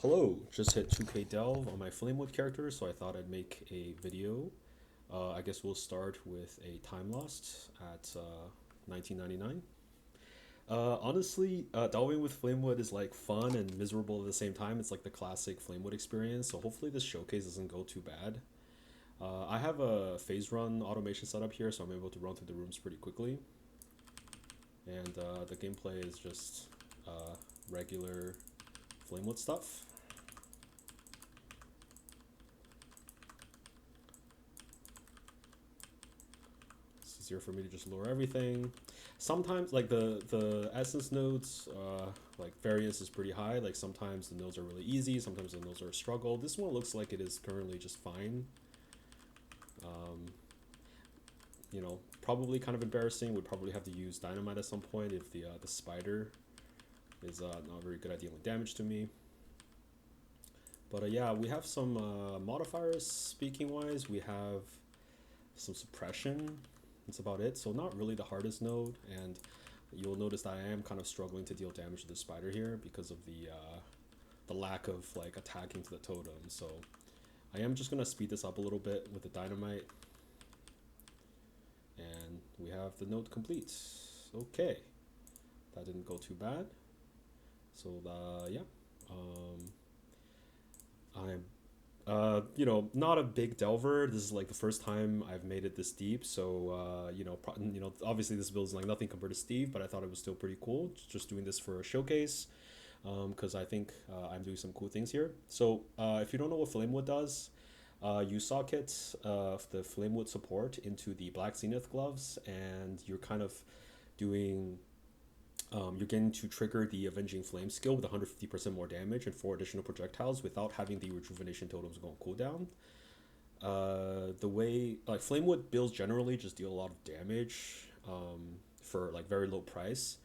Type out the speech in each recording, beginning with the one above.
Hello, just hit 2K Delve on my Flamewood character, so I thought I'd make a video. I guess we'll start with a time lost at 1999. Honestly, delving with Flamewood is like fun and miserable at the same time. It's like the classic Flamewood experience, so hopefully this showcase doesn't go too bad. I have a phase run automation set up here, so I'm able to run through the rooms pretty quickly. And the gameplay is just regular Flamewood stuff. It's easier for me to just lower everything. Sometimes, like the essence nodes, like variance is pretty high. Like sometimes the nodes are really easy, sometimes the nodes are a struggle. This one looks like it is currently just fine. Um, Probably kind of embarrassing. Would probably have to use dynamite at some point if the spider is not very good at dealing damage to me. But yeah, we have some modifiers. Speaking wise, we have some suppression. That's about it. So not really the hardest node, and you'll notice that I am kind of struggling to deal damage to the spider here because of the lack of like attacking to the totem. So I am just gonna speed this up a little bit with the dynamite, and we have the node complete. Okay, that didn't go too bad. So yeah, I'm not a big delver. This is like the first time I've made it this deep, so obviously this build is like nothing compared to Steve, but I thought it was still pretty cool. Just doing this for a showcase, because I think I'm doing some cool things here. So if you don't know what Flamewood does, you socket the Flamewood support into the Black Zenith gloves, and you're kind of doing you're getting to trigger the Avenging Flame skill with 150% more damage and 4 additional projectiles without having the rejuvenation totems go on cooldown. The way like Flamewood builds generally just deal a lot of damage for like very low price.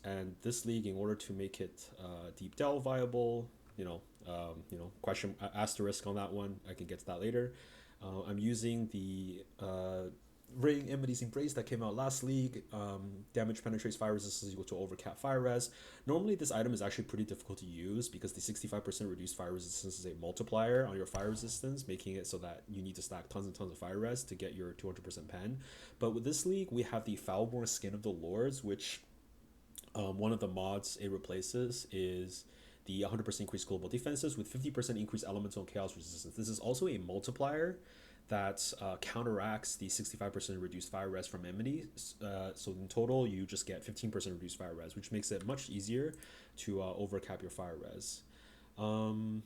And this league, in order to make it deep delve viable, question asterisk on that one. I can get to that later. I'm using the Ring Amity's Embrace that came out last league. Damage penetrates fire resistance equal to overcap fire res. Normally, this item is actually pretty difficult to use because the 65% reduced fire resistance is a multiplier on your fire resistance, making it so that you need to stack tons and tons of fire res to get your 200% pen. But with this league, we have the Foulborn Skin of the Lords, which one of the mods it replaces is the 100% increased global defenses with 50% increased elemental and chaos resistance. This is also a multiplier that counteracts the 65% reduced fire res from Enmity. So in total, you just get 15% reduced fire res, which makes it much easier to overcap your fire res. Um,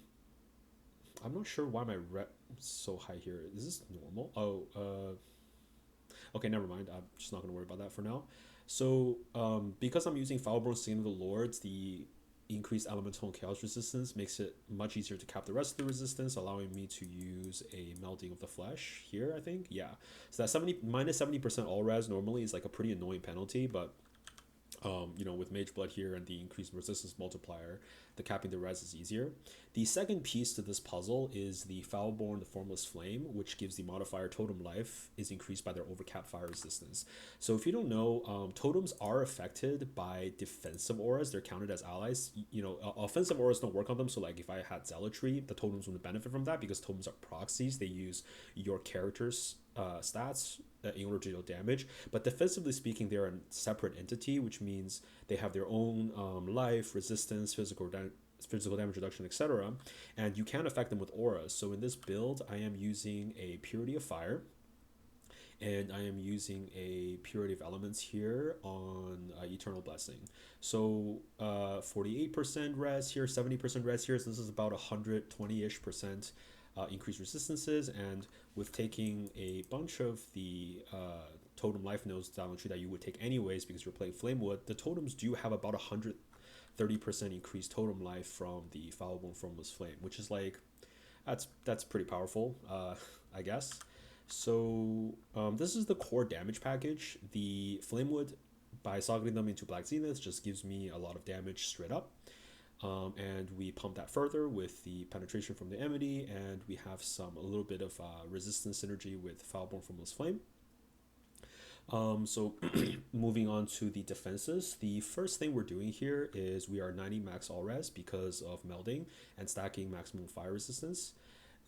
I'm not sure why my rep is so high here. Is this normal? Okay, never mind. I'm just not going to worry about that for now. So because I'm using Foulborn Skin of the Lords, the increased elemental and chaos resistance makes it much easier to cap the rest of the resistance, allowing me to use a melting of the flesh here, I think. Yeah. So that 70% all res normally is like a pretty annoying penalty, but with Mage Blood here and the increased resistance multiplier, the capping the res is easier. The second piece to this puzzle is the Foulborn, the Formless Flame, which gives the modifier Totem Life is increased by their overcap fire resistance. So if you don't know, totems are affected by defensive auras. They're counted as allies. Offensive auras don't work on them. So like if I had Zealotry, the totems wouldn't benefit from that because totems are proxies. They use your character's stats in order to deal damage. But defensively speaking, they're a separate entity, which means they have their own life, resistance, physical damage reduction, etc. And you can affect them with auras. So in this build, I am using a Purity of Fire, and I am using a Purity of Elements here on Eternal Blessing. So 48% res here, 70% res here. So this is about 120-ish% increased resistances, and with taking a bunch of the totem life nodes down the tree that you would take anyways because you're playing Flamewood, the totems do have about 130% increased totem life from the Foulborn Formless Flame, which is like that's pretty powerful, I guess. So this is the core damage package. The Flamewood, by socketing them into Black Zenith, just gives me a lot of damage straight up. And we pump that further with the penetration from the Enmity, and we have a little bit of resistance synergy with Foulborn Formless Flame. So moving on to the defenses, the first thing we're doing here is we are 90 max all res because of melding and stacking maximum fire resistance.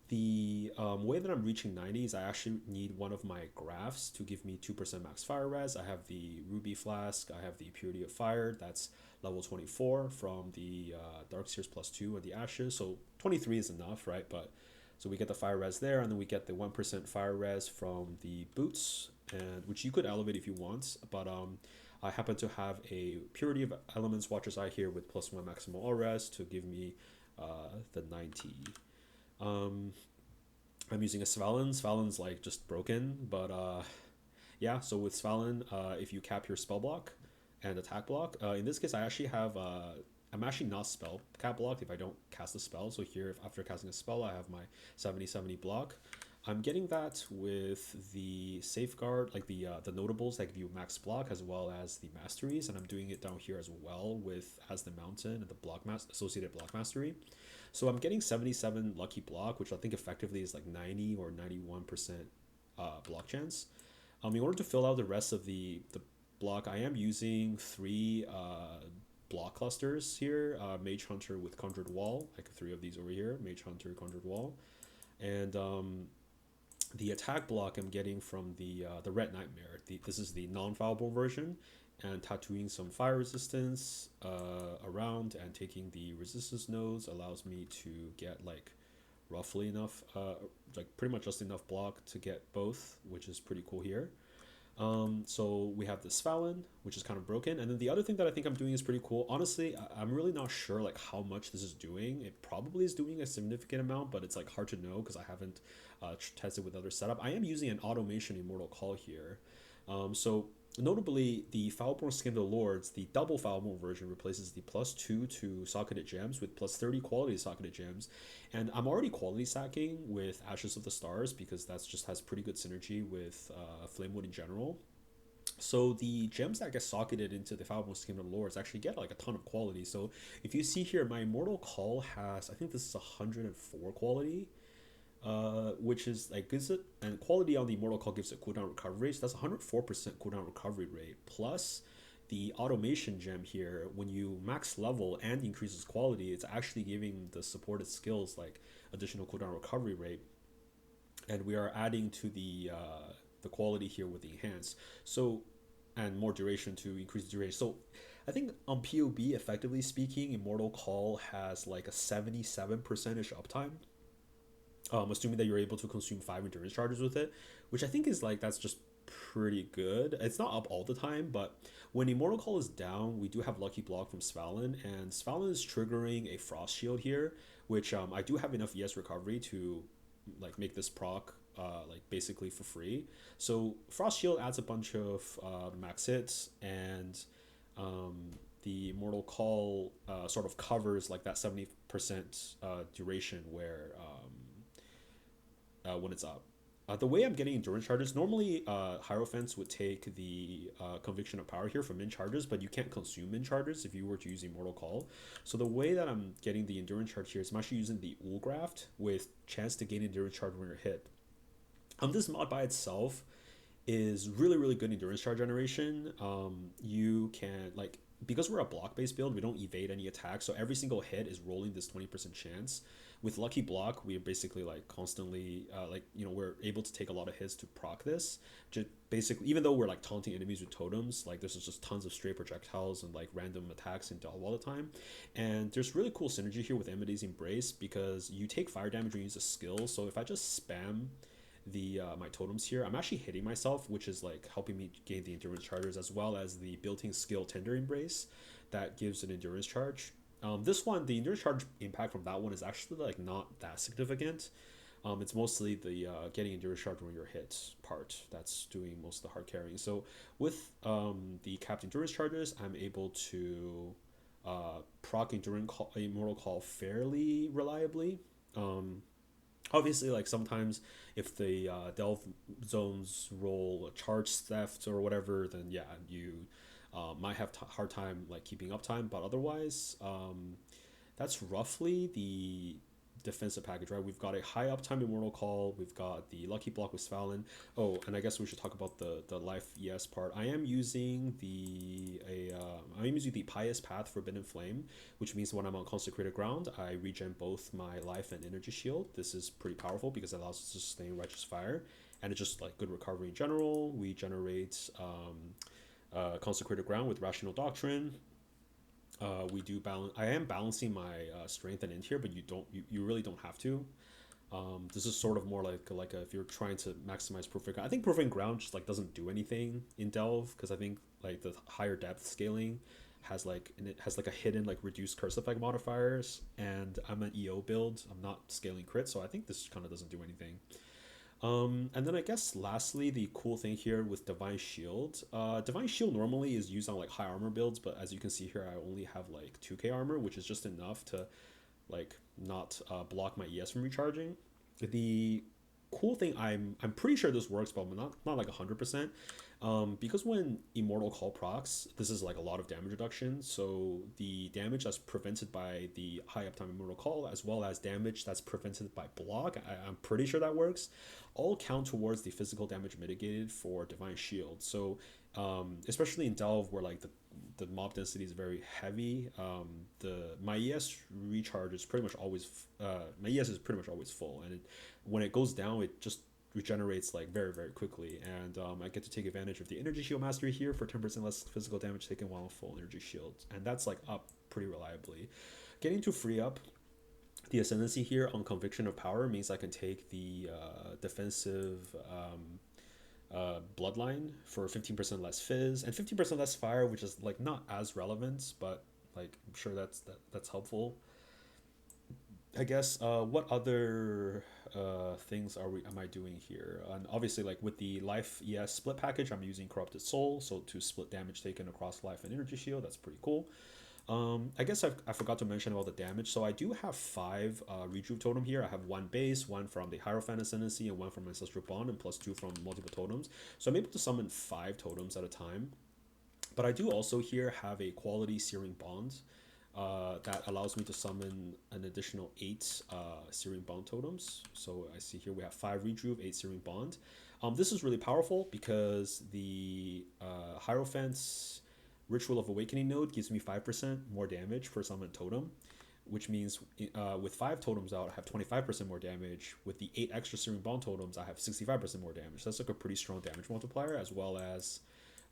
The way that I'm reaching 90 is I actually need one of my graphs to give me 2% max fire res. I have the Ruby Flask, I have the Purity of Fire, that's level 24 from the Dark Seers plus 2 and the Ashes. So 23 is enough, right? But so we get the fire res there, and then we get the 1% fire res from the boots, and which you could elevate if you want. But I happen to have a Purity of Elements Watcher's Eye here with plus 1 maximal all res to give me the 90. Um, I'm using a Svalin. Svalin's like just broken, but yeah. So with Svalin, if you cap your spell block and attack block, in this case, I actually have I'm actually not spell cap blocked if I don't cast a spell. So here, if after casting a spell, I have my 70/70 block. I'm getting that with the safeguard, like the notables that give you max block as well as the masteries, and I'm doing it down here as well with as the mountain and the associated block mastery. So I'm getting 77 lucky block, which I think effectively is like 90 or 91% block chance. In order to fill out the rest of the block, I am using three block clusters here. Mage Hunter with Conjured Wall, like three of these over here. Mage Hunter, Conjured Wall. And the attack block I'm getting from the Red Nightmare. This is the non-fallible version, and tattooing some fire resistance around and taking the resistance nodes allows me to get like roughly enough, like pretty much just enough block to get both, which is pretty cool here. So we have this Svalin, which is kind of broken, and then the other thing that I think I'm doing is pretty cool. Honestly, I'm really not sure like how much this is doing. It probably is doing a significant amount, but it's like hard to know because I haven't tested with other setup. I am using an automation Immortal Call here. So notably, the Foulborn Skin of the Lords, the double Foulborn version replaces the +2 to socketed gems with +30 quality socketed gems, and I'm already quality stacking with Ashes of the Stars because that's just has pretty good synergy with Flamewood in general. So the gems that get socketed into the Foulborn Skin of the Lords actually get like a ton of quality. So if you see here, my Immortal Call has, I think this is 104 quality, which is like gives it, and quality on the Immortal Call gives it cooldown recovery. So that's 104% cooldown recovery rate plus the automation gem here. When you max level and increases quality, it's actually giving the supported skills like additional cooldown recovery rate, and we are adding to the quality here with the enhance. So and more duration to increase duration. So I think on POB, effectively speaking, Immortal Call has like a 77% uptime, assuming that you're able to consume 5 endurance charges with it, which I think is like that's just pretty good. It's not up all the time, but when Immortal Call is down, we do have Lucky Block from Svalin, and Svalin is triggering a Frost Shield here, which I do have enough ES recovery to like make this proc like basically for free. So Frost Shield adds a bunch of max hits, and the Immortal Call sort of covers like that 70% duration where when it's up. The way I'm getting endurance charges, normally Hierophants would take the Conviction of Power here for min charges, but you can't consume min charges if you were to use Immortal Call. So the way that I'm getting the endurance charge here is I'm actually using the Ulgraft with chance to gain endurance charge when you're hit. This mod by itself is really, really good endurance charge generation. You can, like, because we're a block based build, we don't evade any attacks, so every single hit is rolling this 20% chance. With Lucky Block, we are basically like constantly we're able to take a lot of hits to proc this. Just basically, even though we're like taunting enemies with totems, like there's just tons of stray projectiles and like random attacks and all the time. And there's really cool synergy here with Amity's Embrace because you take fire damage when you use a skill. So if I just spam the my totems here, I'm actually hitting myself, which is like helping me gain the endurance charges, as well as the built-in skill Tender Embrace that gives an endurance charge. This one, the endurance charge impact from that one is actually like not that significant. It's mostly the getting endurance charge when you're hit part that's doing most of the hard carrying. So with the capped endurance charges, I'm able to proc Immortal Call fairly reliably. Obviously, like sometimes if the delve zones roll a charge theft or whatever, then yeah, you might have hard time like keeping up time. But otherwise, that's roughly defensive package, right? We've got a high uptime Immortal Call. We've got the Lucky Block with Fallon. Oh, and I guess we should talk about the life ES part. I am using the Pious Path Forbidden Flame, which means when I'm on Consecrated Ground, I regen both my life and energy shield. This is pretty powerful because it allows us to sustain Righteous Fire, and it's just like good recovery in general. We generate Consecrated Ground with Rational Doctrine. We do balance. I am balancing my strength and int here, but you really don't have to. This is sort of more like if you're trying to maximize perfect. I think perfect ground just like doesn't do anything in delve because I think like the higher depth scaling has like a hidden like reduced curse effect modifiers, and I'm an EO build. I'm not scaling crit, so I think this kind of doesn't do anything. And then I guess lastly, the cool thing here with Divine Shield. Divine Shield normally is used on like high armor builds, but as you can see here, I only have like 2k armor, which is just enough to like not block my ES from recharging. The cool thing, I'm pretty sure this works, but I'm not like 100%. Because when Immortal Call procs, this is like a lot of damage reduction. So the damage that's prevented by the high uptime Immortal Call, as well as damage that's prevented by block, I'm pretty sure that works, all count towards the physical damage mitigated for Divine Shield. So especially in Delve where like the mob density is very heavy, my ES recharge is pretty much always my ES is pretty much always full, and when it goes down, it just regenerates like very very quickly, and I get to take advantage of the energy shield mastery here for 10% less physical damage taken while full energy shield, and that's like up pretty reliably. Getting to free up the ascendancy here on conviction of power means I can take the defensive bloodline for 15% less fizz and 15% less fire, which is like not as relevant, but like I'm sure that's helpful. I guess what other things am I doing here? And obviously, like with the life ES split package, I'm using Corrupted Soul, so to split damage taken across life and energy shield. That's pretty cool. I guess I forgot to mention about the damage. So I do have 5 Rejuve Totem here. I have 1 base, 1 from the Hierophant Ascendancy, and 1 from Ancestral Bond, and plus 2 from multiple totems. So I'm able to summon 5 totems at a time. But I do also here have a quality Searing Bond that allows me to summon an additional 8 Searing Bond totems. So I see here we have 5 Rejuve, 8 Searing Bond. This is really powerful because the Hierophant's Ritual of Awakening node gives me 5% more damage per summon totem, which means with 5 totems out, I have 25% more damage. With the 8 extra Searing Bond totems, I have 65% more damage. That's like a pretty strong damage multiplier, as well as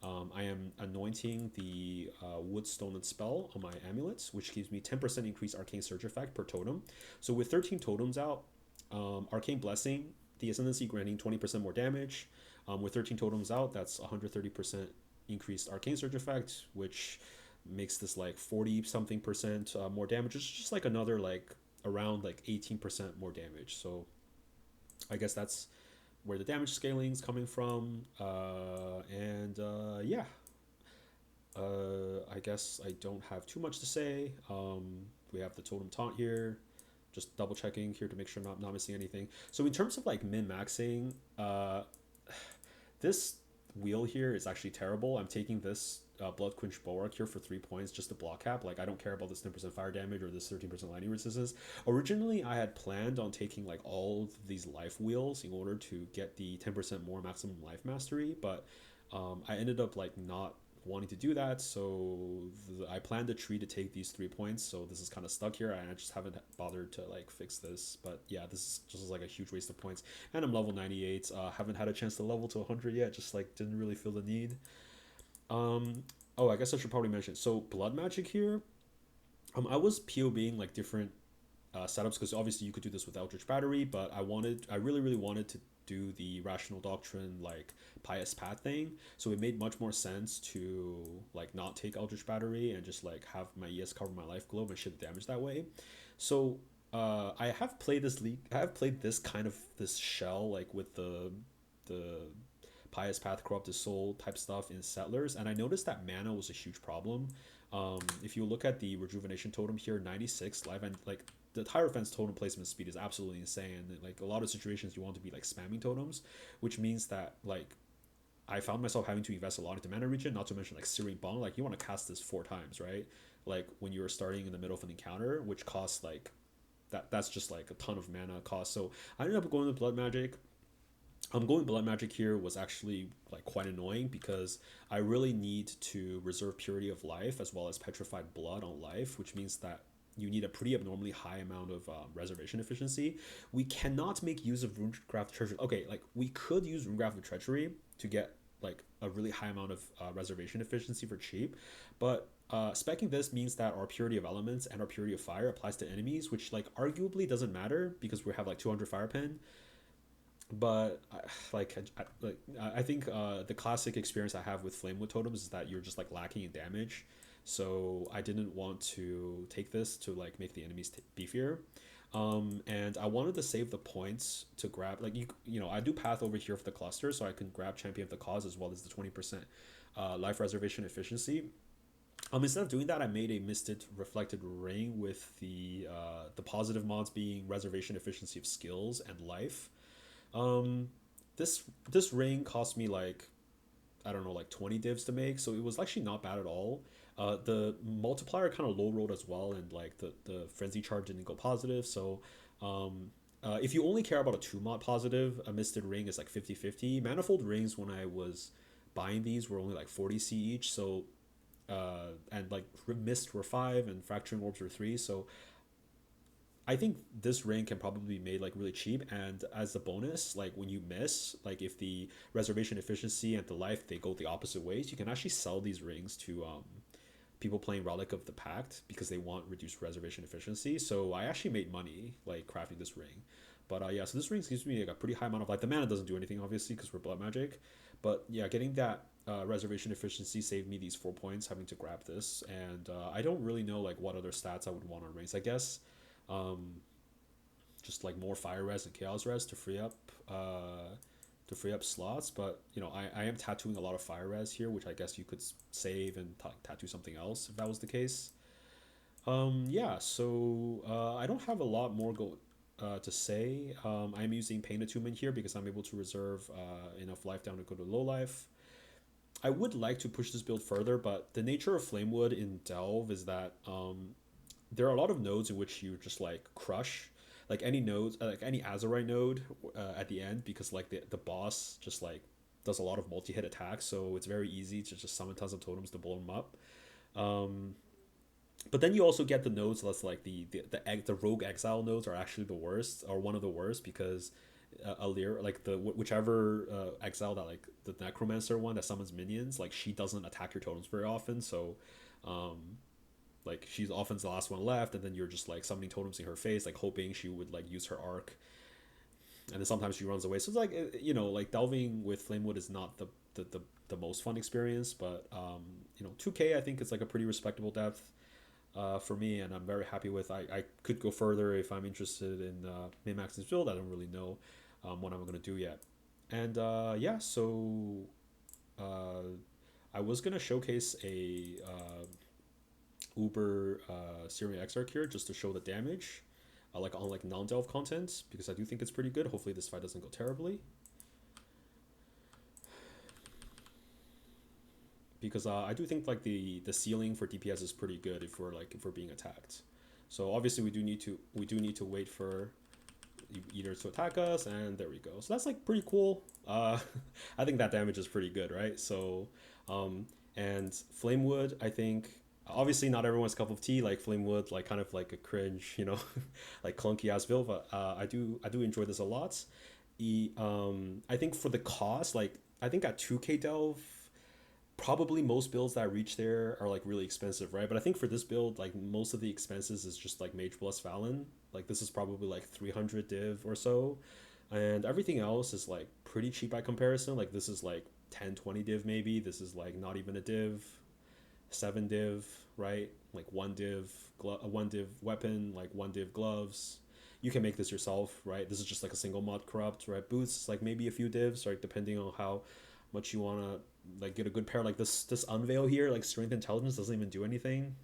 I am anointing the Wood, Stone, and Spell on my amulets, which gives me 10% increased Arcane Surge effect per totem. So with 13 totems out, Arcane Blessing, the Ascendancy granting 20% more damage. With 13 totems out, that's 130% increased Arcane Surge effect, which makes this like 40 something percent more damage. It's just like another like around like 18% more damage. So I guess that's where the damage scaling is coming from. Yeah, I guess I don't have too much to say. We have the totem taunt here, just double checking here to make sure I'm not missing anything. So in terms of like min maxing, this wheel here is actually terrible. I'm taking this Blood Quench Bulwark here for 3 points just to block cap. Like I don't care about this 10% fire damage or this 13% lightning resistance. Originally I had planned on taking like all of these life wheels in order to get the 10% more maximum life mastery, but I ended up like not wanting to do that, so I planned a tree to take these 3 points, so this is kind of stuck here and I just haven't bothered to like fix this. But yeah, this is just like a huge waste of points, and I'm level 98. Haven't had a chance to level to 100 yet, just like didn't really feel the need. Oh, I guess I should probably mention, so blood magic here, I was POBing like different setups, because obviously you could do this with Eldritch Battery, but I really wanted to do the Rational Doctrine like Pious Path thing, so it made much more sense to like not take Eldritch Battery and just like have my ES cover my life globe and shit the damage that way. So I have played this kind of this shell like with the Pious Path, Corrupted Soul type stuff in Settlers, and I noticed that mana was a huge problem. If you look at the Rejuvenation Totem here, 96 life, and like the Hierophant's totem placement speed is absolutely insane. Like a lot of situations you want to be like spamming totems, which means that like I found myself having to invest a lot into mana regen, not to mention like Searing Bond. Like you want to cast this 4 times, right? Like when you're starting in the middle of an encounter, which costs like that's just like a ton of mana cost. So I ended up going with blood magic. Going blood magic here was actually like quite annoying because I really need to reserve purity of life as well as petrified blood on life, which means that you need a pretty abnormally high amount of reservation efficiency. We cannot make use of Runegraph Treachery. Okay, like we could use Runegraph Treachery to get like a really high amount of reservation efficiency for cheap, but specking this means that our purity of elements and our purity of fire applies to enemies, which like arguably doesn't matter because we have like 200 fire pen. But I think the classic experience I have with Flamewood totems is that you're just like lacking in damage, so I didn't want to take this to like make the enemies beefier. And I wanted to save the points to grab like you know I do path over here for the cluster, so I can grab champion of the cause as well as the 20% life reservation efficiency. Instead of doing that, I made a misted reflected ring with the positive mods being reservation efficiency of skills and life. um, this ring cost me like I don't know like 20 divs to make, so it was actually not bad at all. The multiplier kind of low rolled as well, and like the frenzy charge didn't go positive. So, if you only care about a two mod positive, a misted ring is like 50-50. Manifold rings when I was buying these were only like 40 C each. So, and like mist were 5 and fracturing orbs were 3. So I think this ring can probably be made like really cheap, and as a bonus, like when you miss, like if the reservation efficiency and the life they go the opposite ways, you can actually sell these rings to people playing Relic of the Pact because they want reduced reservation efficiency. So I actually made money like crafting this ring. But yeah, so this ring gives me like a pretty high amount of like the mana doesn't do anything obviously because we're blood magic, but yeah, getting that reservation efficiency saved me these 4 points having to grab this, and I don't really know like what other stats I would want on rings. I guess um, just like more fire res and chaos res to free up slots. But you know, I am tattooing a lot of fire res here, which I guess you could save and tattoo something else if that was the case. Yeah, so I don't have a lot more to say. I'm using Pain Attunement here because I'm able to reserve enough life down to go to low life. I would like to push this build further, but the nature of Flamewood in Delve is that there are a lot of nodes in which you just like crush like any nodes like any Azerite node at the end, because like the boss just like does a lot of multi-hit attacks, so it's very easy to just summon tons of totems to blow them up. um, but then you also get the nodes that's like the rogue exile nodes are actually the worst, or one of the worst, because Alir, like the whichever exile that like the necromancer one that summons minions, like she doesn't attack your totems very often. So um like she's often the last one left, and then you're just like summoning totems in her face, like hoping she would like use her arc, and then sometimes she runs away. So it's like you know, like delving with Flamewood is not the most fun experience, but you know, 2K I think it's like a pretty respectable depth for me, and I'm very happy with. I could go further if I'm interested in min-maxing this build. I don't really know what I'm gonna do yet, and yeah, so uh, I was gonna showcase a Uber searing exarch here just to show the damage, like on like non-delve content, because I do think it's pretty good. Hopefully this fight doesn't go terribly, because I do think like the ceiling for DPS is pretty good if we're being attacked. So obviously we do need to wait for eaters to attack us, and there we go. So that's like pretty cool. I think that damage is pretty good, right? So and Flamewood, I think obviously not everyone's cup of tea. Like Flamewood, like kind of like a cringe, you know, like clunky ass build. But I do enjoy this a lot. I think for the cost, like I think at 2K delve, probably most builds that reach there are like really expensive, right? But I think for this build, like most of the expenses is just like Mage plus Valen. Like this is probably like 300 div or so, and everything else is like pretty cheap by comparison. Like this is like 10-20 div maybe. This is like not even a div, 7 div, right? Like one div weapon, like 1 div gloves. You can make this yourself, right? This is just like a single mod corrupt, right? Boots, like maybe a few divs, right? Depending on how much you wanna like get a good pair. Like this unveil here, like strength intelligence doesn't even do anything.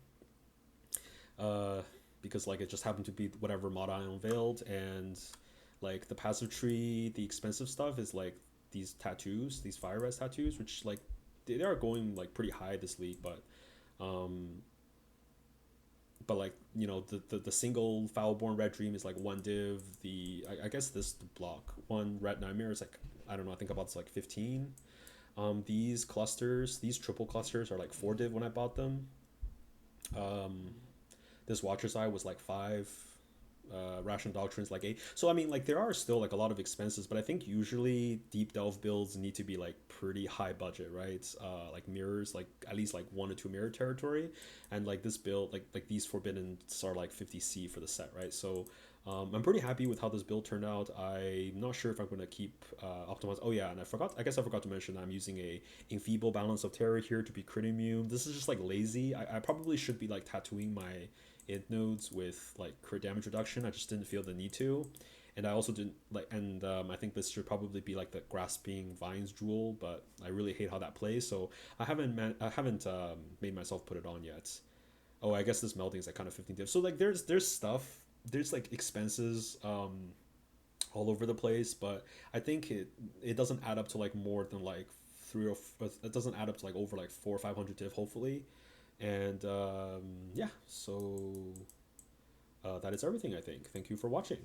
Uh, because like it just happened to be whatever mod I unveiled, and like the passive tree, the expensive stuff is like these tattoos, these fire res tattoos, which like they are going like pretty high this league, um but like the single Foulborn Red Dream is like one div. I guess this block one Red Nightmare is like, I don't know, I think about it's like 15. These clusters, these triple clusters are like 4 div when I bought them. This Watcher's Eye was like 5. Ration Doctrines like 8. So I mean, like, there are still like a lot of expenses, but I think usually deep delve builds need to be like pretty high budget, right? Like mirrors, like at least like 1 or 2 mirror territory, and like this build, like these Forbiddens are like 50C for the set, right? So I'm pretty happy with how this build turned out. I'm not sure if I'm going to keep optimized. Oh yeah, and I guess I forgot to mention I'm using a enfeeble balance of terror here to be crit immune. This is just like lazy. I probably should be like tattooing my int nodes with like crit damage reduction. I just didn't feel the need to, and I also didn't like. And I think this should probably be like the grasping vines jewel, but I really hate how that plays. So I haven't made myself put it on yet. Oh, I guess this melting is like kind of 15 div. So like there's stuff, there's like expenses all over the place, but I think it doesn't add up to like more than like it doesn't add up to like over like 400 or 500 div hopefully. And yeah, so that is everything, I think. Thank you for watching.